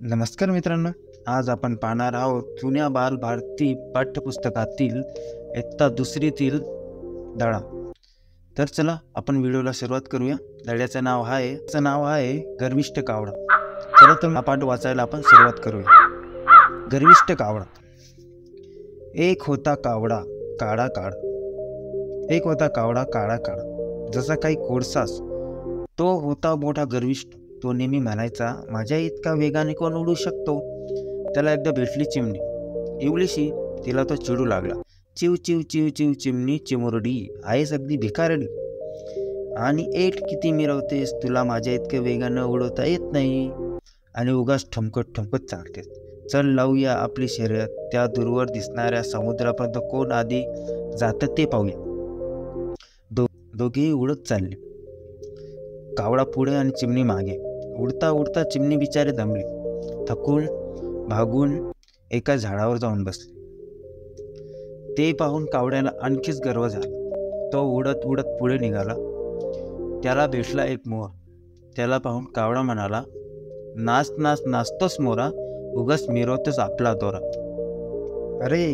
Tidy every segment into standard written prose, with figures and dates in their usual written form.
नमस्कार मित्रांनो, आज आपण पाहणार आहोत जुन्या बाल भारती पाठ्यपुस्तकातील इयत्ता दुसरीतील धडा। तर चला आपण व्हिडिओला सुरुवात करूया। धड्याचं नाव आहे गर्विष्ठ कावडा। चला तर हा पाठ वाचायला आपण सुरुवात करूया। गर्विष्ठ कावडा। एक होता कावडा काळा काळा, एक होता कावडा काळा काळा, जसा काही कोळसास तो होता मोठा गर्विष्ठ। तो नेहमी म्हणायचा, माझ्या इतका वेगाने कोण उडू शकतो। त्याला एकदा भेटली चिमणी, एवढीशी, तिला तो चिडू लागला। चिव चिव चिव चिव चिमणी चिमुरडी, आहेस अगदी भिकारडी, आणि एट किती मिरवतेस, तुला माझ्या इतक्या वेगानं उडवता येत नाही, आणि उगाच ठमकत ठमकत चालतेस। चल लावूया आपली शर्यत, त्या दूरवर दिसणाऱ्या समुद्रापर्यंत कोण आधी जातं ते पाहूया। दोघेही उडत चालले, कावडा पुढे आणि चिमणी मागे। उडता उडता चिमणी बिचारे दमले, थकून भागून एका झाडावर जाऊन बसले। ते पाहून कावड्याला आणखीच गर्व झाला। तो उडत उडत पुढे निघाला। त्याला भेटला एक मोर। त्याला पाहून कावडा म्हणाला, नाच नाच नाचतोस मोरा, उगाच मिरवतोस आपला दोरा। अरे,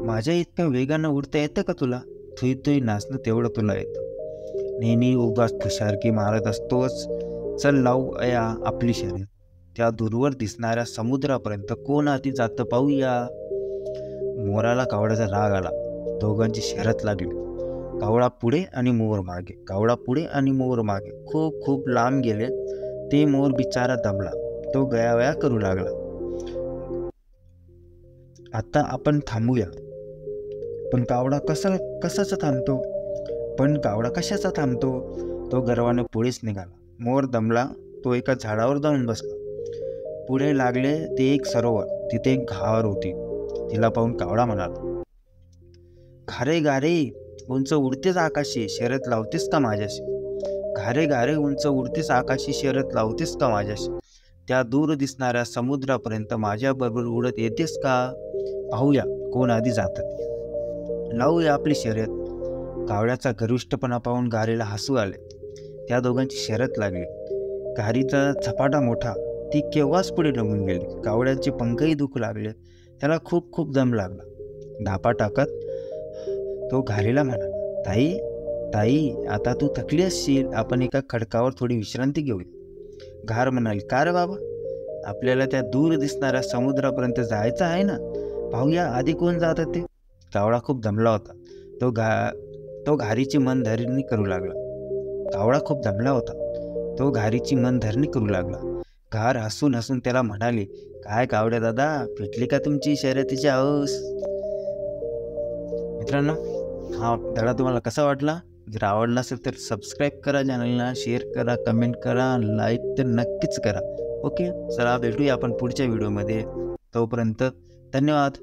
माझ्या इतक्या वेगानं उडता येतं का तुला? थुई थुई नाचणं तेवढं तुला येतं, नेहमी उगाच फुशारकी मारत असतोस। चल लावू या आपली शर्यत, त्या दूरवर दिसणाऱ्या समुद्रापर्यंत कोण आधी जातं पाहूया। मोराला कावड्याचा राग आला। दोघांची शर्यत लागली, कावडा पुढे आणि मोर मागे, कावडा पुढे आणि मोर मागे। खूप खूप लांब गेले ते। मोर बिचारा दमला, तो गयावया करू लागला। आता आपण थांबूया। पण कावडा कशाचा थांबतो? तो गर्वाने पुढेच निघाला। मोर दमला, तो एका झाडावर जाऊन बसला। पुढे लागले ते एक सरोवर, तिथे एक घार होती। तिला पाहून कावडा म्हणाला, घारे गारे उंच उडतेस आकाशी, शर्यत लावतेस का माझ्याशी? घारे गारे उंच उडतेस आकाशी, शर्यत लावतेस का माझ्याशी? त्या दूर दिसणाऱ्या समुद्रापर्यंत माझ्या बरोबर उडत येतेस का? पाहूया कोण आधी जातं, लावूया आपली शर्यत। कावड्याचा गर्विष्ठपणा पाहून घारीला हसू आले। त्या दोघांची शर्यत लागली। घारीचा झपाटा मोठा, ती केव्हाच पुढे निघून गेली। कावड्याचे पंखही दुखू लागले, त्याला खूप खूप दम लागला। धापा टाकत तो घारीला म्हणाला, ताई ताई, आता तू थकली असशील, आपण एका खडकावर थोडी विश्रांती घेऊया। घार म्हणाली, का रे बाबा, आपल्याला त्या दूर दिसणाऱ्या समुद्रापर्यंत जायचं आहे ना, पाहूया आधी कोण जातं ते। कावडा खूप दमला होता। तो घारीची मनधरणी करू लागला। कावडा खूप दमला होता, तो घारीची मनधरणी करू लागला। घार हसून हसून त्याला म्हणाले, काय कावड्या दादा, भेटली का तुमची शर्यतीची हौस? मित्रांनो, हा धडा तुम्हाला कसा वाटला? जर आवडला असेल तर सबस्क्राईब करा चॅनलला, शेअर करा, कमेंट करा, लाईक तर नक्कीच करा। ओके, चला भेटूया आपण पुढच्या व्हिडिओमध्ये। तोपर्यंत धन्यवाद।